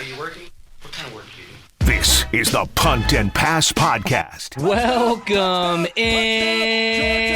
Are you working? What kind of work do you do? This is the Punt and Pass Podcast. Welcome in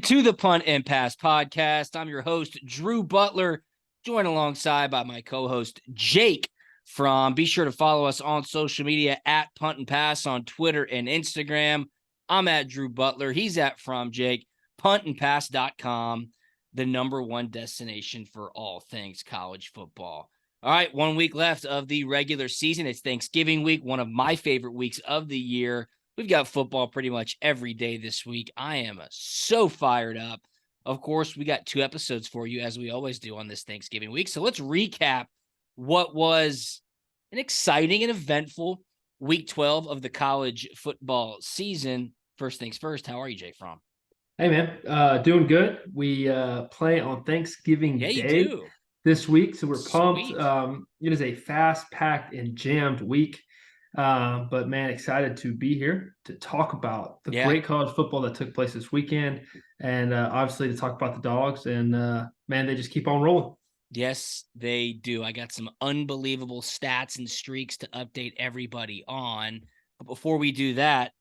to the Punt and Pass Podcast. I'm your host, Drew Butler, joined alongside by my co-host, Jake from. Be sure to follow us on social media at Punt and Pass on Twitter and Instagram. I'm at Drew Butler. He's at From Jake. Puntandpass.com, the number one destination for all things college football. All right, 1 week left of the regular season. It's Thanksgiving week, one of my favorite weeks of the year. We've got football pretty much every day this week. I am so fired up. Of course, we got 2 episodes for you, as we always do on this Thanksgiving week. So let's recap what was an exciting and eventful week 12 of the college football season. First things first, how are you, Jake Fromm? Hey, man. Doing good. We play on Thanksgiving Yeah, you Day do. this week, so we're pumped. Sweet. It is a fast-packed and jammed week, but, man, excited to be here to talk about the great college football that took place this weekend and obviously to talk about the Dogs. And, man, they just keep on rolling. Yes, they do. I got some unbelievable stats and streaks to update everybody on. But before we do that,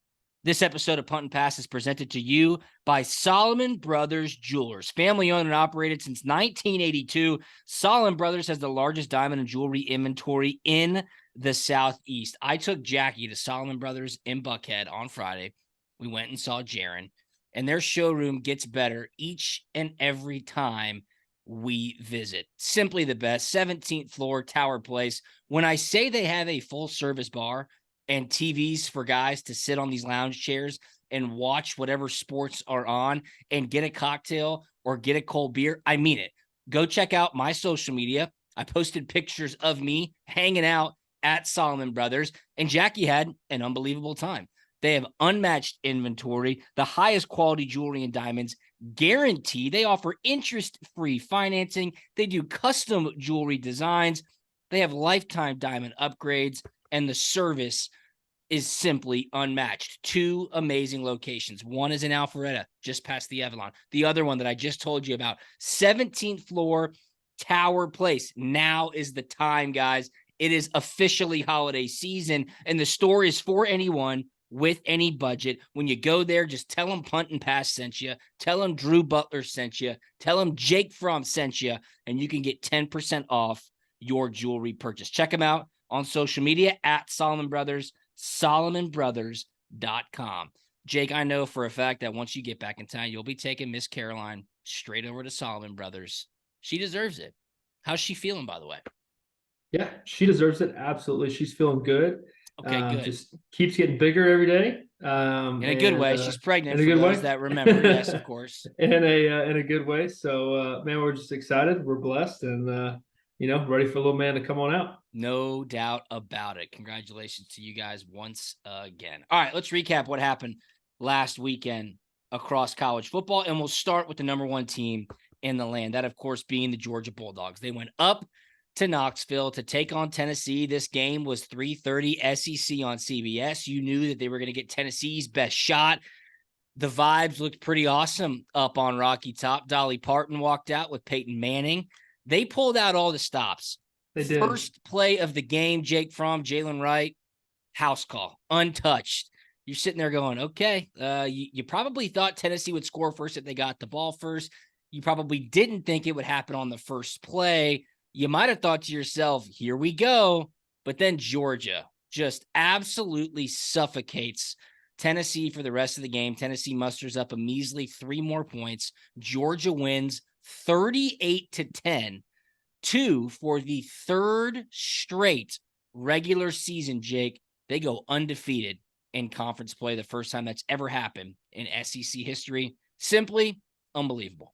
this episode of Punt and Pass is presented to you by Solomon Brothers Jewelers. Family owned and operated since 1982, Solomon Brothers has the largest diamond and jewelry inventory in the Southeast. I took Jackie to Solomon Brothers in Buckhead on Friday. We went and saw Jaron, and their showroom gets better each and every time we visit. Simply the best. 17th floor, Tower Place. When I say they have a full-service bar and TVs for guys to sit on these lounge chairs and watch whatever sports are on and get a cocktail or get a cold beer, I mean it. Go check out my social media. I posted pictures of me hanging out at Solomon Brothers, and Jackie had an unbelievable time. They have unmatched inventory, the highest quality jewelry and diamonds guaranteed. They offer interest-free financing. They do custom jewelry designs. They have lifetime diamond upgrades, and the service is simply unmatched. 2 amazing locations. One is in Alpharetta, just past the Avalon. The other one that I just told you about, 17th floor, Tower Place. Now is the time, guys. It is officially holiday season, and the store is for anyone with any budget. When you go there, just tell them Punt and Pass sent you. Tell them Drew Butler sent you. Tell them Jake Fromm sent you, and you can get 10% off your jewelry purchase. Check them out on social media at Solomon Brothers, SolomonBrothers.com. Jake, I know for a fact that once you get back in town, you'll be taking Miss Caroline straight over to Solomon Brothers. She deserves it. How's she feeling, by the way? Yeah, she deserves it. Absolutely. She's feeling good. Okay, good. Just keeps getting bigger every day. In a good way. She's pregnant, in a for good those way. that remember. Yes, of course. In a good way. So, man, we're just excited. We're blessed and, ready for a little man to come on out. No doubt about it. Congratulations to you guys once again. All right, let's recap what happened last weekend across college football, and we'll start with the number 1 team in the land. That, of course, being the Georgia Bulldogs. They went up to Knoxville to take on Tennessee. This game was 3:30 SEC on CBS. You knew that they were going to get Tennessee's best shot. The vibes looked pretty awesome up on Rocky Top. Dolly Parton walked out with Peyton Manning. They pulled out all the stops. They did. First play of the game, Jake Fromm, Jalen Wright, house call, untouched. You're sitting there going, okay, you probably thought Tennessee would score first if they got the ball first. You probably didn't think it would happen on the first play. You might have thought to yourself, here we go. But then Georgia just absolutely suffocates Tennessee for the rest of the game. Tennessee musters up a measly 3 more points. Georgia wins 38-10, 2 for the 3rd straight regular season, Jake. They go undefeated in conference play, the first time that's ever happened in SEC history. Simply unbelievable.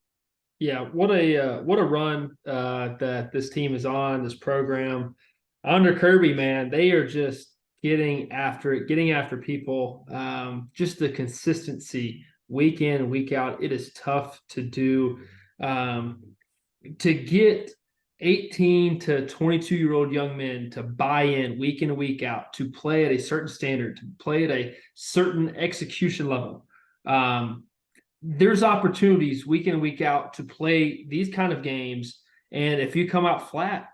Yeah, what a run that this team is on, this program. Under Kirby, man, they are just getting after it, getting after people. Just the consistency week in, week out. It is tough to do. To get 18 to 22-year-old young men to buy in and week out, to play at a certain standard, to play at a certain execution level. There's opportunities week in and week out to play these kind of games. And if you come out flat,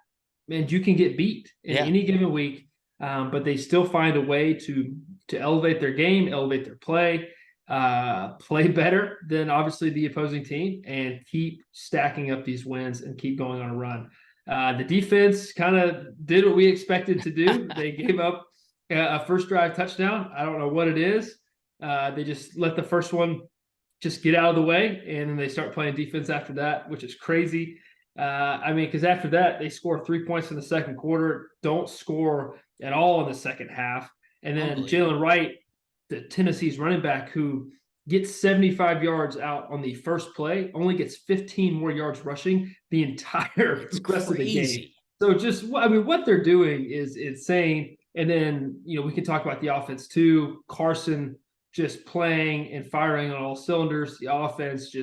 and you can get beat in Yeah. any given week. But they still find a way to elevate their game, elevate their play, play better than obviously the opposing team, and keep stacking up these wins and keep going on a run. The defense kind of did what we expected to do. They gave up a first drive touchdown. I don't know what it is. They just let the first one just get out of the way, and then they start playing defense after that, which is crazy. Because after that, they score 3 points in the second quarter, don't score at all in the second half. And then Jalen Wright, the Tennessee's running back, who gets 75 yards out on the first play, only gets 15 more yards rushing the entire rest of the game. So what they're doing is insane. And then, we can talk about the offense too. Carson just playing and firing on all cylinders. The offense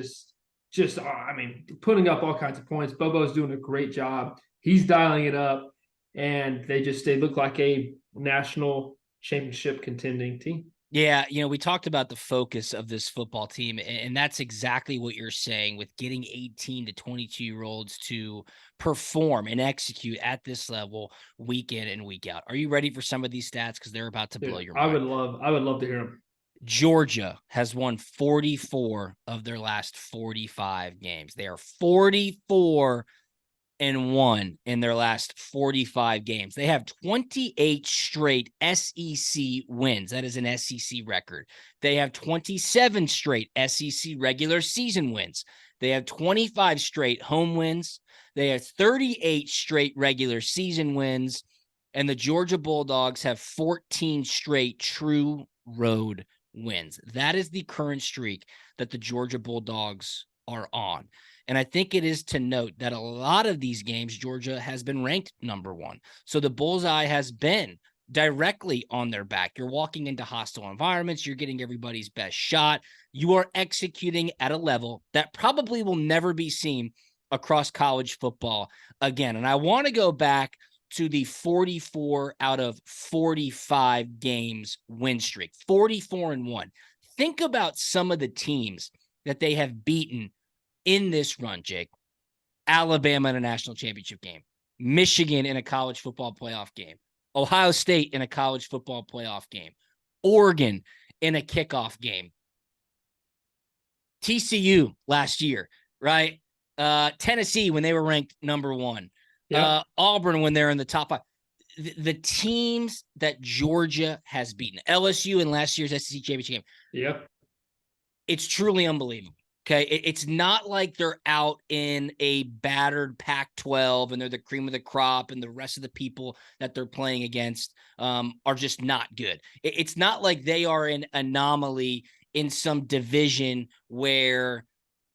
putting up all kinds of points. Bobo's doing a great job. He's dialing it up, and they look like a national championship contending team. Yeah, we talked about the focus of this football team, and that's exactly what you're saying with getting 18 to 22-year-olds to perform and execute at this level week in and week out. Are you ready for some of these stats? Because they're about to blow your mind. I would love to hear them. Georgia has won 44 of their last 45 games. They are 44-1 in their last 45 games. They have 28 straight SEC wins. That is an SEC record. They have 27 straight SEC regular season wins. They have 25 straight home wins. They have 38 straight regular season wins. And the Georgia Bulldogs have 14 straight true road wins. That is the current streak that the Georgia Bulldogs are on. And I think it is to note that a lot of these games, Georgia has been ranked number one. So the bullseye has been directly on their back. You're walking into hostile environments. You're getting everybody's best shot. You are executing at a level that probably will never be seen across college football again. And I want to go back to the 44 out of 45 games win streak, 44-1. Think about some of the teams that they have beaten in this run, Jake. Alabama in a national championship game, Michigan in a college football playoff game, Ohio State in a college football playoff game, Oregon in a kickoff game, TCU last year, right? Tennessee when they were ranked number one. Yep. Auburn when they're in the top five. The teams that Georgia has beaten, LSU in last year's SEC championship game. Yep. It's truly unbelievable. Okay. It's not like they're out in a battered Pac-12 and they're the cream of the crop and the rest of the people that they're playing against are just not good. It's not like they are an anomaly in some division where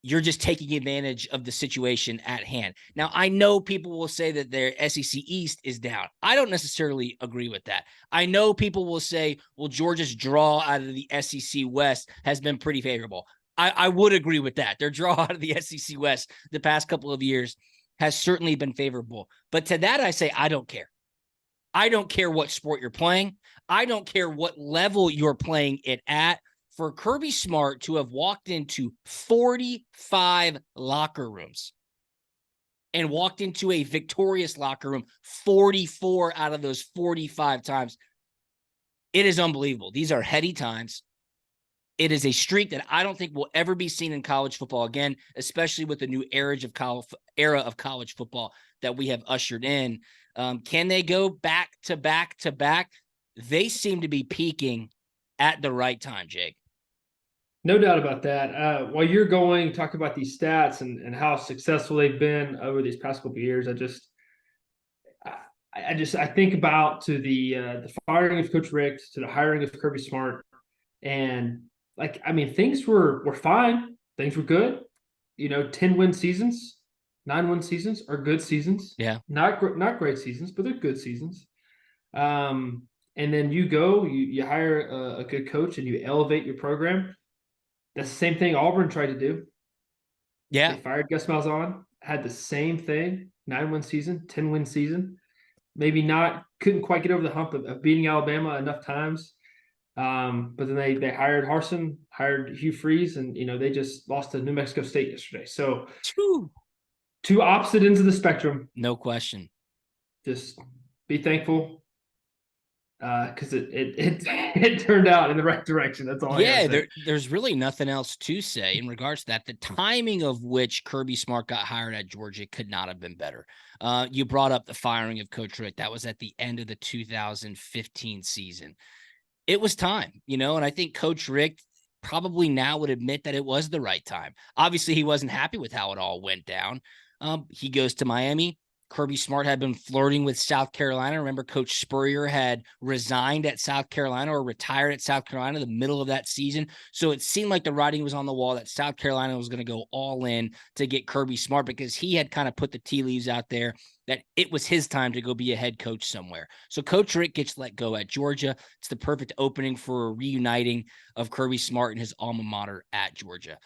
you're just taking advantage of the situation at hand. Now, I know people will say that their SEC East is down. I don't necessarily agree with that. I know people will say, well, Georgia's draw out of the SEC West has been pretty favorable. I would agree with that. Their draw out of the SEC West the past couple of years has certainly been favorable. But to that, I say, I don't care. I don't care what sport you're playing. I don't care what level you're playing it at. For Kirby Smart to have walked into 45 locker rooms and walked into a victorious locker room 44 out of those 45 times, it is unbelievable. These are heady times. It is a streak that I don't think will ever be seen in college football again, especially with the new era of college football that we have ushered in. Can they go back to back to back? They seem to be peaking at the right time, Jake. No doubt about that. While you're talking about these stats and how successful they've been over these past couple of years, I think about to the firing of Coach Rick, to the hiring of Kirby Smart, and things were fine. Things were good. 10-win seasons, 9-win seasons are good seasons. Yeah, not great seasons, but they're good seasons. And then you hire a good coach and you elevate your program. That's the same thing Auburn tried to do. Yeah. They fired Gus Malzahn, had the same thing, 9-win season, 10-win season. Maybe couldn't quite get over the hump of beating Alabama enough times. But then they hired Harsin, hired Hugh Freeze, and they just lost to New Mexico State yesterday. So two opposite ends of the spectrum. No question. just be thankful because it turned out in the right direction. That's all I Yeah, gotta say. there's really nothing else to say in regards to that. The timing of which Kirby Smart got hired at Georgia could not have been better. You brought up the firing of Coach Rick. That was at the end of the 2015 season. It was time, and I think Coach Rick probably now would admit that it was the right time. Obviously, he wasn't happy with how it all went down. He goes to Miami. Kirby Smart had been flirting with South Carolina. Remember, Coach Spurrier had resigned at South Carolina or retired at South Carolina in the middle of that season. So it seemed like the writing was on the wall that South Carolina was going to go all in to get Kirby Smart because he had kind of put the tea leaves out there that it was his time to go be a head coach somewhere. So Coach Rick gets let go at Georgia. It's the perfect opening for a reuniting of Kirby Smart and his alma mater at Georgia.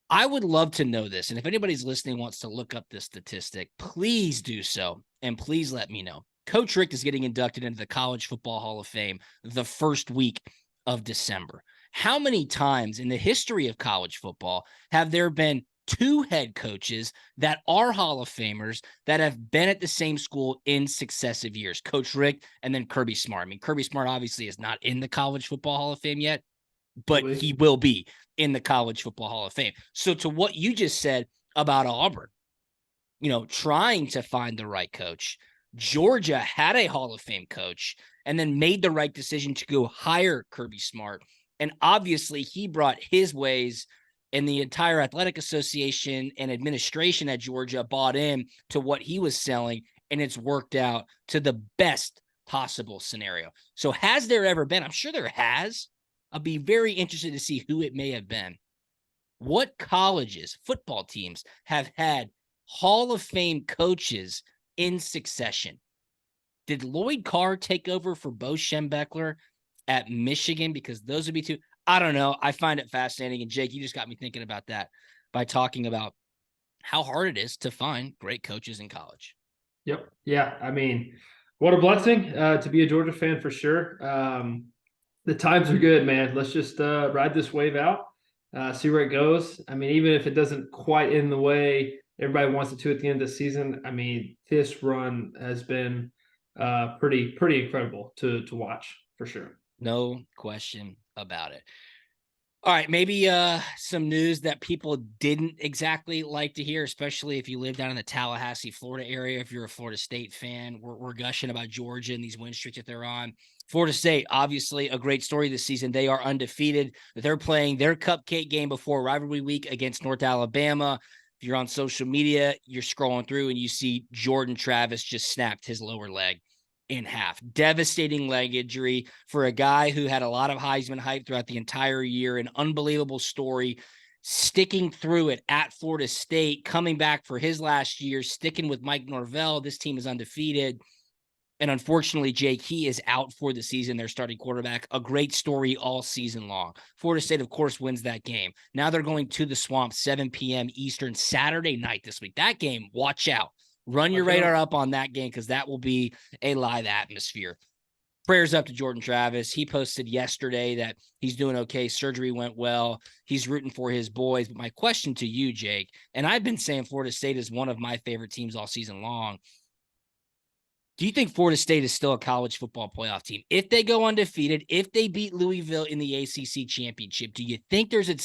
I would love to know this. And if anybody's listening wants to look up this statistic, please do so. And please let me know. Coach Rick is getting inducted into the College Football Hall of Fame the first week of December. How many times in the history of college football have there been two head coaches that are Hall of Famers that have been at the same school in successive years? Coach Rick and then Kirby Smart. I mean, Kirby Smart obviously is not in the College Football Hall of Fame yet, but he will be in the College Football Hall of Fame. So to what you just said about Auburn, trying to find the right coach, Georgia had a Hall of Fame coach and then made the right decision to go hire Kirby Smart. And obviously he brought his ways, and the entire athletic association and administration at Georgia bought in to what he was selling, and it's worked out to the best possible scenario. So has there ever been, I'm sure there has, I'll be very interested to see who it may have been. What colleges, football teams have had Hall of Fame coaches in succession? Did Lloyd Carr take over for Bo Schembechler at Michigan? Because those would be two. I don't know. I find it fascinating. And Jake, you just got me thinking about that by talking about how hard it is to find great coaches in college. Yep. Yeah. I mean, what a blessing to be a Georgia fan for sure. The times are good, man. Let's just ride this wave out, see where it goes. I mean, even if it doesn't quite end the way everybody wants it to at the end of the season, I mean, this run has been pretty incredible to watch for sure. No question about it. All right, maybe some news that people didn't exactly like to hear, especially if you live down in the Tallahassee, Florida area. If you're a Florida State fan, we're gushing about Georgia and these win streaks that they're on. Florida State, obviously a great story this season. They are undefeated. They're playing their cupcake game before rivalry week against North Alabama. If you're on social media, you're scrolling through and you see Jordan Travis just snapped his lower leg in half. Devastating leg injury for a guy who had a lot of Heisman hype throughout the entire year. An unbelievable story, sticking through it at Florida State, coming back for his last year, sticking with Mike Norvell. This team is undefeated. And unfortunately, Jake, he is out for the season, their starting quarterback. A great story all season long. Florida State, of course, wins that game. Now they're going to the Swamp, 7 p.m. Eastern, Saturday night this week. That game, watch out. Run your radar up on that game because that will be a live atmosphere. Prayers up to Jordan Travis. He posted yesterday that he's doing okay. Surgery went well. He's rooting for his boys. But my question to you, Jake, and I've been saying Florida State is one of my favorite teams all season long. Do you think Florida State is still a college football playoff team? If they go undefeated, if they beat Louisville in the ACC championship, do you think there's a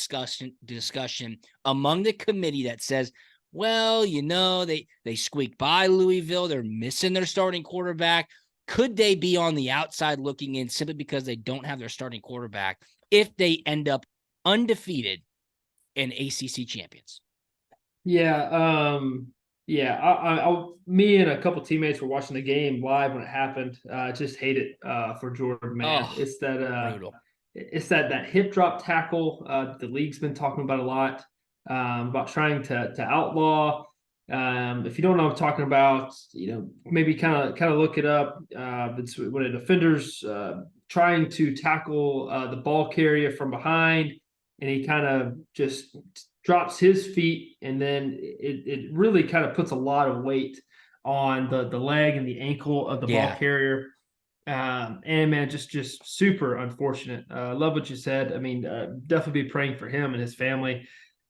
discussion among the committee that says, well, they squeaked by Louisville. They're missing their starting quarterback. Could they be on the outside looking in simply because they don't have their starting quarterback if they end up undefeated and ACC champions? Yeah. Me and a couple teammates were watching the game live when it happened. Just hate it for Jordan, man. Oh, It's that brutal. It's that hip drop tackle the league's been talking about a lot, about trying to outlaw. If you don't know what I'm talking about, maybe kind of look it up. It's when a defender's trying to tackle the ball carrier from behind, and he kind of just drops his feet, and then it really kind of puts a lot of weight on the leg and the ankle of the ball carrier. And man, just super unfortunate. Love what you said. I mean, definitely be praying for him and his family.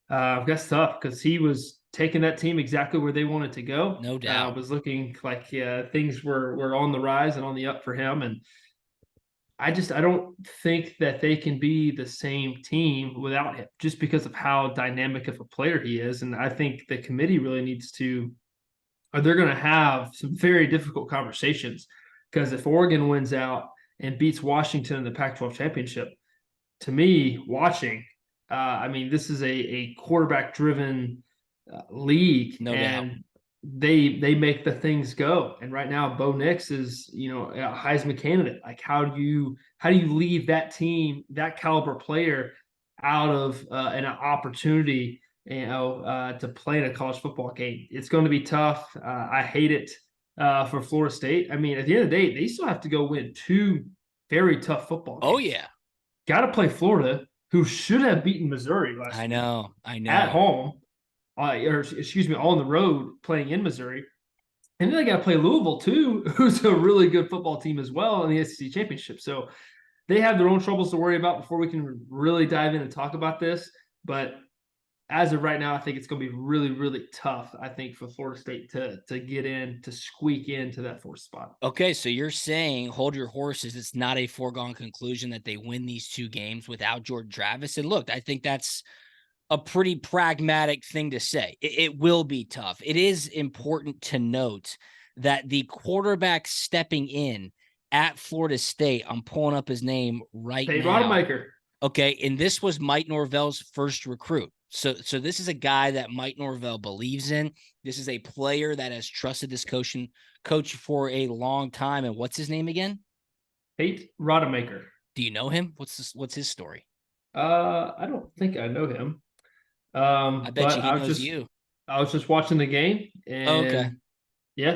That's tough because he was Mm-hmm. taken that team exactly where they wanted to go. No doubt. Was looking like things were on the rise and on the up for him. And I don't think that they can be the same team without him, just because of how dynamic of a player he is. And I think the committee really needs to, or they're going to have some very difficult conversations, because if Oregon wins out and beats Washington in the Pac-12 championship, to me, watching, I mean, this is a quarterback-driven league, No doubt. and they make the things go. And right now, Bo Nix is a Heisman candidate. Like, how do you leave that team, that caliber player, out of an opportunity to play in a college football game? It's going to be tough. I hate it for Florida State. I mean, at the end of the day, they still have to go win two very tough football games. Oh yeah. Got to play Florida, who should have beaten Missouri last week. I know. At home, or excuse me, on the road playing in Missouri. And then they got to play Louisville too, who's a really good football team as well in the SEC championship. So they have their own troubles to worry about before we can really dive in and talk about this. But as of right now, I think it's going to be really, really tough, I think, for Florida State to get in, to squeak into that fourth spot. Okay, so you're saying, hold your horses, it's not a foregone conclusion that they win these two games without Jordan Travis. And look, I think that's a pretty pragmatic thing to say. It will be tough. It is important to note that the quarterback stepping in at Florida State, I'm pulling up his name right now. Rodemaker. Okay, and this was Mike Norvell's first recruit. So this is a guy that Mike Norvell believes in. This is a player that has trusted this coach for a long time. And what's his name again? Tate Rodemaker. Do you know him? What's his story? I don't think I know him. I bet you he knows you. I was just watching the game, and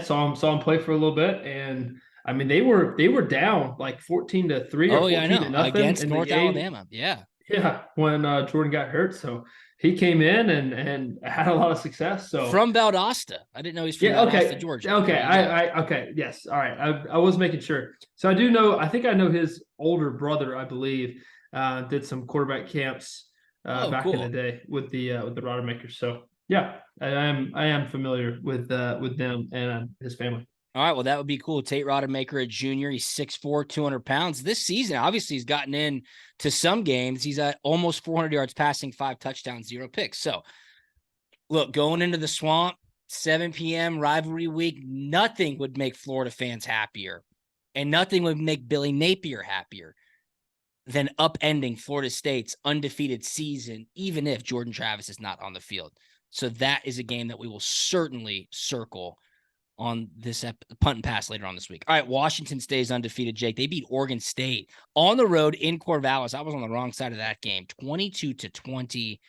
saw him play for a little bit, and I mean they were down like 14-3 or 14-0 against North game. Alabama. Yeah, when Jordan got hurt, so he came in and had a lot of success. So from Valdosta, I didn't know he's from Valdosta, Georgia. Okay, okay, yes, all right. I was making sure. So I do know. I think I know his older brother. I believe did some quarterback camps back in the day with the Rodemakers. So yeah, I am familiar with them and his family. All right, well, that would be cool. Tate Rodemaker, a junior. He's 6'4", 200 pounds. This season, obviously, he's gotten in to some games. He's at almost 400 yards passing, 5 touchdowns, 0 picks. So, look, going into the Swamp, 7 p.m., rivalry week, nothing would make Florida fans happier, and nothing would make Billy Napier happier than upending Florida State's undefeated season, even if Jordan Travis is not on the field. So that is a game that we will certainly circle on this punt and pass later on this week. All right, Washington stays undefeated, Jake. They beat Oregon State on the road in Corvallis. I was on the wrong side of that game, 22-20.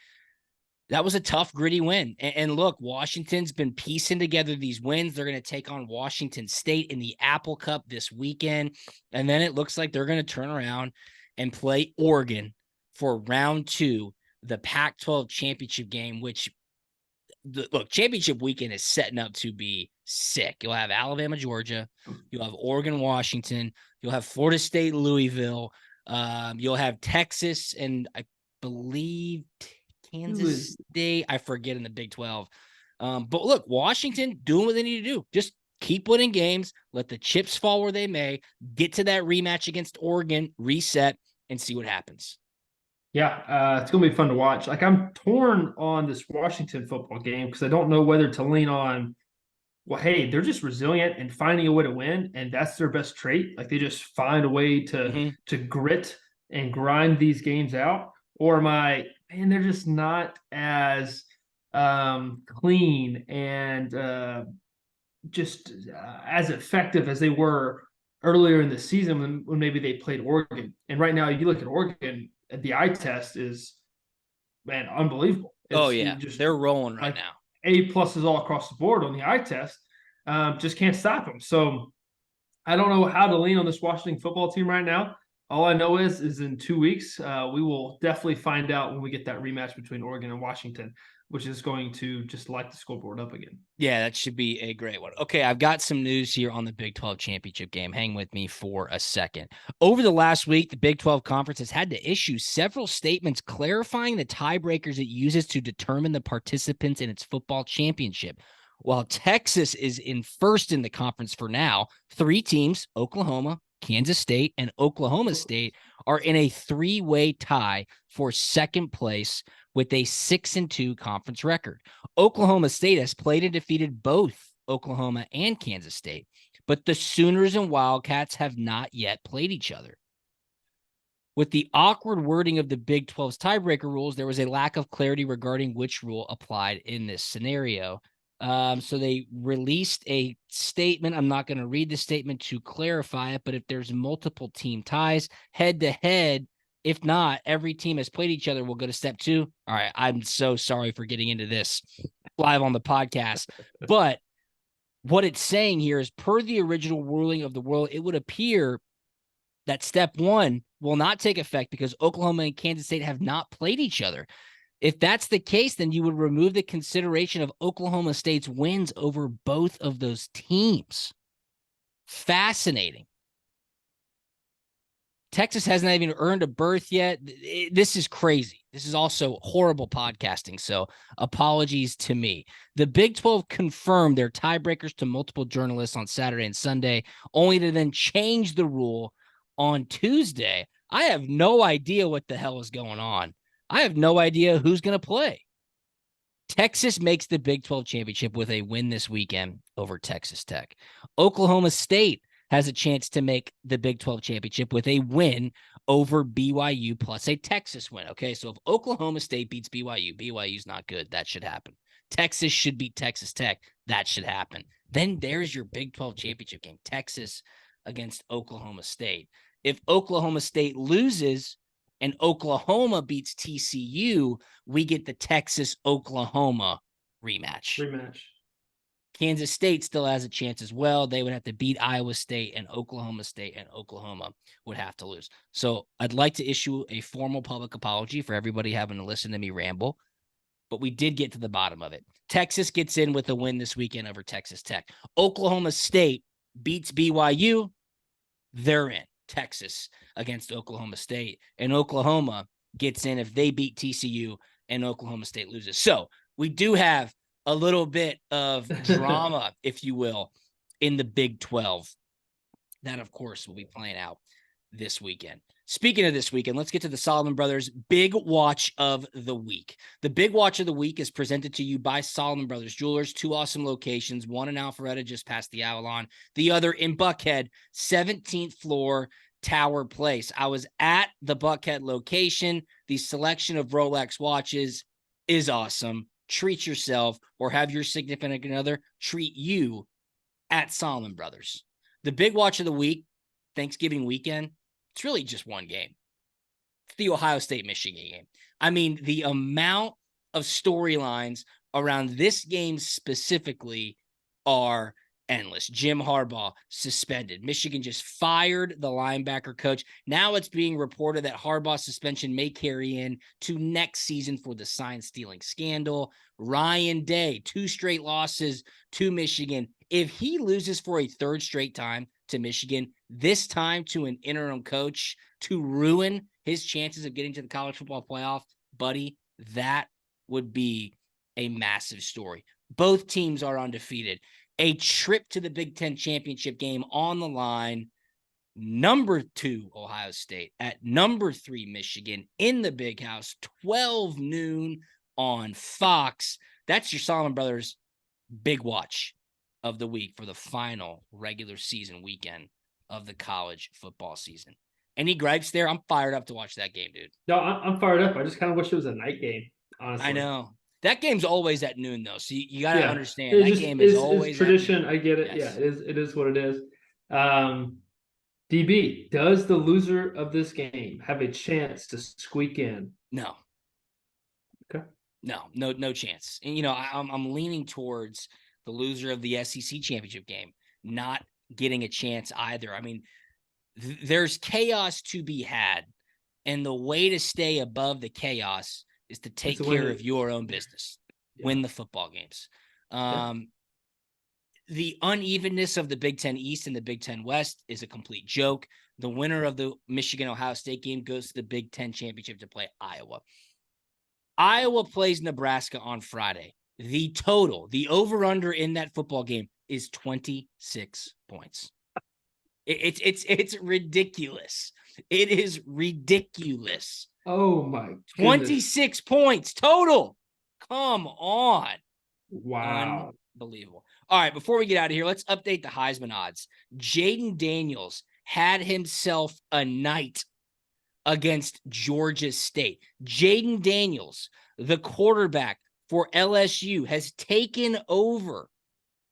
That was a tough, gritty win. And look, Washington's been piecing together these wins. They're going to take on Washington State in the Apple Cup this weekend. And then it looks like they're going to turn around and play Oregon for round 2, the Pac-12 championship game, which, look, championship weekend is setting up to be sick. You'll have Alabama, Georgia. You'll have Oregon, Washington. You'll have Florida State, Louisville. You'll have Texas and I believe Kansas State. I forget in the Big 12. But look, Washington doing what they need to do. Just keep winning games. Let the chips fall where they may. Get to that rematch against Oregon, reset, and see what happens. Yeah, it's going to be fun to watch. Like, I'm torn on this Washington football game because I don't know whether to lean on, well, hey, they're just resilient and finding a way to win, and that's their best trait. Like, they just find a way to grit and grind these games out. Or am I, man, they're just not as clean and just as effective as they were earlier in the season when maybe they played Oregon. And right now, you look at Oregon, the eye test is, man, unbelievable. They're rolling right now. A+ is all across the board on the eye test. Just can't stop them. So I don't know how to lean on this Washington football team right now. All I know is in 2 weeks, we will definitely find out when we get that rematch between Oregon and Washington. which is going to just light the scoreboard up again. Yeah, that should be a great one. Okay, I've got some news here on the Big 12 championship game. Hang with me for a second. Over the last week, the Big 12 Conference has had to issue several statements clarifying the tiebreakers it uses to determine the participants in its football championship. While Texas is in first in the conference for now, 3 teams, Oklahoma, Kansas State, and Oklahoma State, are in a 3-way tie for second place with a 6-2 conference record. Oklahoma State has played and defeated both Oklahoma and Kansas State, but the Sooners and Wildcats have not yet played each other. With the awkward wording of the Big 12's tiebreaker rules, there was a lack of clarity regarding which rule applied in this scenario. So they released a statement. I'm not going to read the statement to clarify it, but if there's multiple team ties head to head, if not, every team has played each other, we'll go to step 2. All right. I'm so sorry for getting into this live on the podcast, but what it's saying here is, per the original ruling of the world, it would appear that step 1 will not take effect because Oklahoma and Kansas State have not played each other. If that's the case, then you would remove the consideration of Oklahoma State's wins over both of those teams. Fascinating. Texas hasn't even earned a berth yet. This is crazy. This is also horrible podcasting, so apologies to me. The Big 12 confirmed their tiebreakers to multiple journalists on Saturday and Sunday, only to then change the rule on Tuesday. I have no idea what the hell is going on. I have no idea who's going to play. Texas makes the Big 12 championship with a win this weekend over Texas Tech. Oklahoma State has a chance to make the Big 12 championship with a win over BYU plus a Texas win. Okay, so if Oklahoma State beats BYU's not good. That should happen. Texas should beat Texas Tech. That should happen. Then there's your Big 12 championship game, Texas against Oklahoma State. If Oklahoma State loses and Oklahoma beats TCU, we get the Texas-Oklahoma rematch. Kansas State still has a chance as well. They would have to beat Iowa State and Oklahoma would have to lose. So I'd like to issue a formal public apology for everybody having to listen to me ramble, but we did get to the bottom of it. Texas gets in with a win this weekend over Texas Tech. Oklahoma State beats BYU. They're in. Texas against Oklahoma State, and Oklahoma gets in if they beat TCU and Oklahoma State loses. So we do have a little bit of drama, if you will, in the Big 12. That, of course, will be playing out this weekend. Speaking of this weekend, let's get to the Solomon Brothers Big Watch of the Week. The Big Watch of the Week is presented to you by Solomon Brothers Jewelers, 2 awesome locations, one in Alpharetta just past the Avalon, the other in Buckhead, 17th floor, Tower Place. I was at the Buckhead location. The selection of Rolex watches is awesome. Treat yourself or have your significant other treat you at Solomon Brothers. The Big Watch of the Week, Thanksgiving weekend, it's really just one game. It's the Ohio State-Michigan game. I mean, the amount of storylines around this game specifically are endless. Jim Harbaugh suspended. Michigan just fired the linebacker coach. Now it's being reported that Harbaugh's suspension may carry in to next season for the sign-stealing scandal. Ryan Day, 2 straight losses to Michigan. If he loses for a 3rd straight time to Michigan, this time to an interim coach to ruin his chances of getting to the college football playoff, buddy, that would be a massive story. Both teams are undefeated. A trip to the Big Ten championship game on the line. Number 2, Ohio State at number 3, Michigan in the Big House, 12 noon on Fox. That's your Solomon Brothers Big Watch of the Week for the final regular season weekend of the college football season. Any gripes there? I'm fired up to watch that game, dude. No, I'm fired up. I just kind of wish it was a night game, honestly. I know. That game's always at noon, though, so you got to understand. It's that just, game is always it's tradition. I get it. Yes. Yeah, it is what it is. DB, does the loser of this game have a chance to squeak in? No. Okay. No chance. And, I'm leaning towards the loser of the SEC championship game not getting a chance either. I mean, there's chaos to be had, and the way to stay above the chaos is to take care of your own business. win the football games. The unevenness of the Big Ten East and the Big Ten West is a complete joke. The winner of the Michigan-Ohio State game goes to the Big Ten championship to play Iowa. Iowa plays Nebraska on Friday. The total, the over-under in that football game is 26 points. It's ridiculous. It is ridiculous. Oh my goodness. 26 points total. Come on. Wow. Unbelievable. All right, before we get out of here, let's update the Heisman odds. Jaden Daniels had himself a night against Georgia State. Jaden Daniels, the quarterback for LSU, has taken over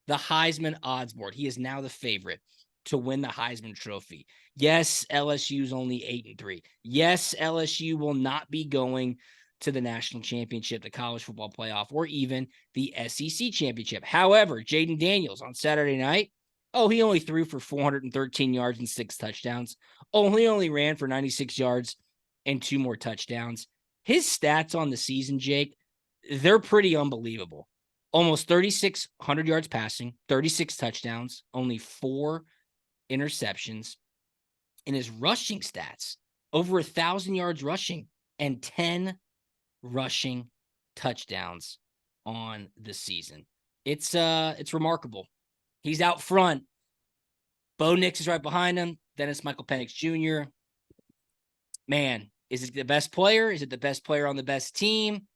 the Heisman odds board. He is now the favorite to win the Heisman Trophy. Yes, LSU's only 8-3. Yes, LSU will not be going to the national championship, the college football playoff, or even the SEC championship. However, Jaden Daniels on Saturday night, he only threw for 413 yards and 6 touchdowns. He only ran for 96 yards and 2 more touchdowns. His stats on the season, Jake, they're pretty unbelievable. Almost 3,600 yards passing, 36 touchdowns, only 4 interceptions. In his rushing stats, over 1,000 yards rushing and 10 rushing touchdowns on the season. It's remarkable. He's out front. Bo Nix is right behind him. Then it's Michael Penix Jr. Man, is it the best player? Is it the best player on the best team?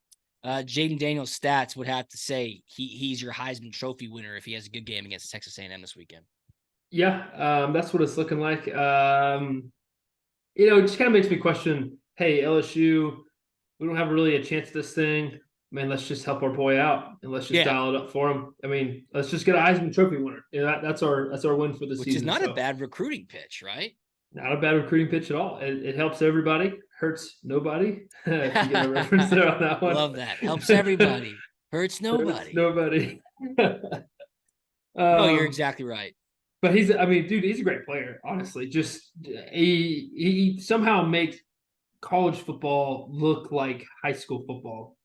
Jaden Daniels' stats would have to say he's your Heisman Trophy winner if he has a good game against Texas A&M this weekend. Yeah, that's what it's looking like. It just kind of makes me question, hey, LSU, we don't have really a chance at this thing. Man, let's just help our boy out and let's just dial it up for him. I mean, let's just get a Heisman Trophy winner. That's our win for the season. Which is not a bad recruiting pitch, right? Not a bad recruiting pitch at all. It helps everybody, hurts nobody. If you get a reference there on that one. Love that. Helps everybody, hurts nobody. Hurts nobody. No, you're exactly right. But he's a great player, honestly. Just he somehow makes college football look like high school football.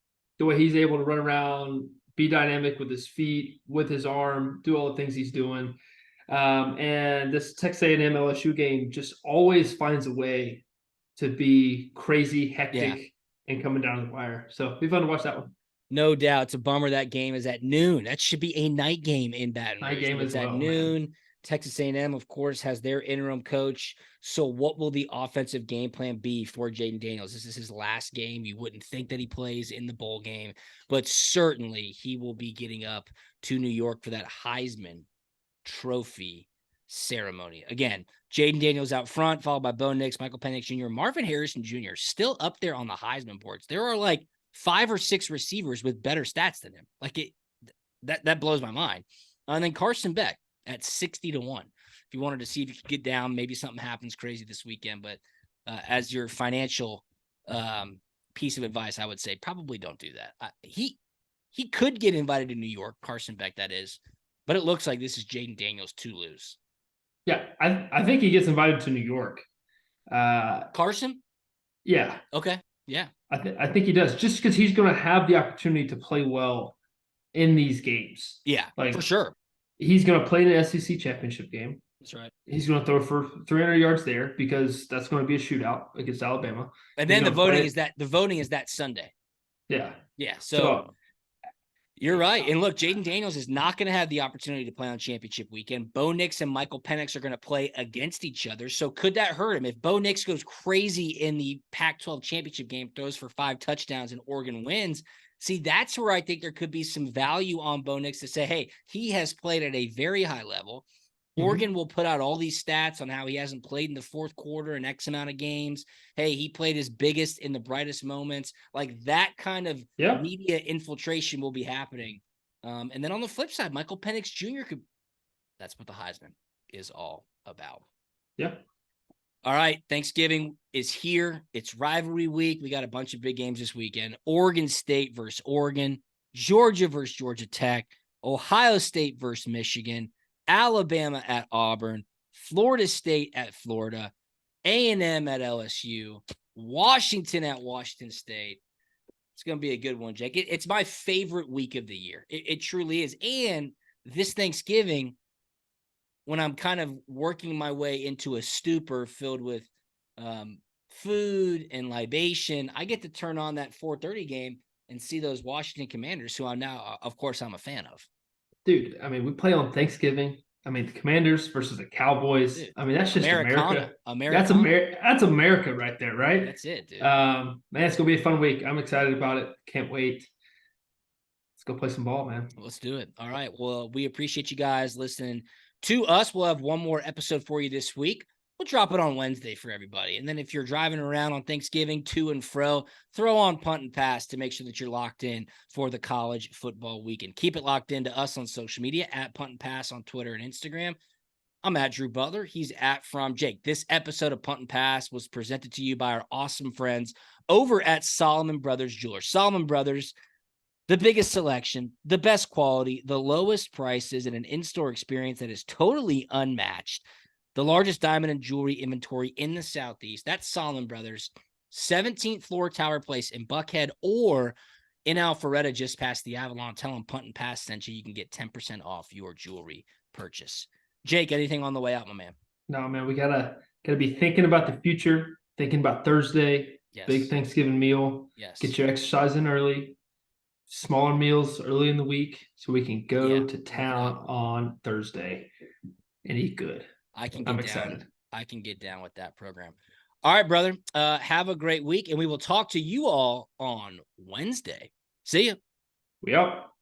The way he's able to run around, be dynamic with his feet, with his arm, do all the things he's doing. And this Texas A&M LSU game just always finds a way to be crazy, hectic, and coming down to the wire. So it'll be fun to watch that one. No doubt. It's a bummer that game is at noon. That should be a night game in Baton Rouge. Night game it's at noon. Man. Texas A&M, of course, has their interim coach. So what will the offensive game plan be for Jaden Daniels? This is his last game. You wouldn't think that he plays in the bowl game, but certainly he will be getting up to New York for that Heisman Trophy ceremony. Again, Jaden Daniels out front, followed by Bo Nix, Michael Penix Jr., Marvin Harrison Jr., still up there on the Heisman boards. There are like 5 or 6 receivers with better stats than him. That blows my mind. And then Carson Beck at 60-1. If you wanted to see if you could get down, maybe something happens crazy this weekend. But as your financial piece of advice, I would say probably don't do that. He could get invited to New York, Carson Beck, that is. But it looks like this is Jaden Daniels to lose. Yeah, I think he gets invited to New York. Carson? Yeah. Okay. Yeah. I think he does, just because he's going to have the opportunity to play well in these games. Yeah, for sure. He's going to play the SEC championship game. That's right. He's going to throw for 300 yards there because that's going to be a shootout against Alabama. And then the voting is that Sunday. Yeah. Yeah. So you're right. And look, Jaden Daniels is not going to have the opportunity to play on championship weekend. Bo Nix and Michael Penix are going to play against each other. So could that hurt him? If Bo Nix goes crazy in the Pac-12 championship game, throws for 5 touchdowns and Oregon wins, see, that's where I think there could be some value on Bo Nix to say, hey, he has played at a very high level. Oregon will put out all these stats on how he hasn't played in the fourth quarter in X amount of games. Hey, he played his biggest in the brightest moments. Like that kind of media infiltration will be happening. And then on the flip side, Michael Penix Jr. That's what the Heisman is all about. Yeah. All right. Thanksgiving is here. It's rivalry week. We got a bunch of big games this weekend. Oregon State versus Oregon, Georgia versus Georgia Tech, Ohio State versus Michigan, Alabama at Auburn, Florida State at Florida, A&M at LSU, Washington at Washington State. It's going to be a good one, Jake. It's my favorite week of the year. It truly is. And this Thanksgiving, when I'm kind of working my way into a stupor filled with food and libation, I get to turn on that 4:30 game and see those Washington Commanders, who I'm now, of course, I'm a fan of. Dude, I mean, we play on Thanksgiving. I mean, the Commanders versus the Cowboys. Dude, I mean, that's just America. Americana. That's America right there, right? That's it, dude. Man, it's gonna be a fun week. I'm excited about it. Can't wait. Let's go play some ball, man. Let's do it. All right. Well, we appreciate you guys listening to us. We'll have one more episode for you this week. We'll drop it on Wednesday for everybody. And then if you're driving around on Thanksgiving to and fro, throw on Punt and Pass to make sure that you're locked in for the college football weekend. Keep it locked into us on social media at Punt and Pass on Twitter and Instagram. I'm at Drew Butler. He's at From Jake. This episode of Punt and Pass was presented to you by our awesome friends over at Solomon Brothers Jewelers. Solomon Brothers, the biggest selection, the best quality, the lowest prices, and an in-store experience that is totally unmatched. The largest diamond and jewelry inventory in the Southeast. That's Solomon Brothers, 17th floor Tower Place in Buckhead or in Alpharetta just past the Avalon. Tell them Punt and Pass sent you. You can get 10% off your jewelry purchase. Jake, anything on the way out, my man? No, man, we gotta be thinking about the future, thinking about Thursday, Yes. big Thanksgiving meal. Yes. Get your exercise in early, smaller meals early in the week so we can go to town on Thursday and eat good. I'm excited. I can get down with that program. All right, brother. Have a great week, and we will talk to you all on Wednesday. See you. We out.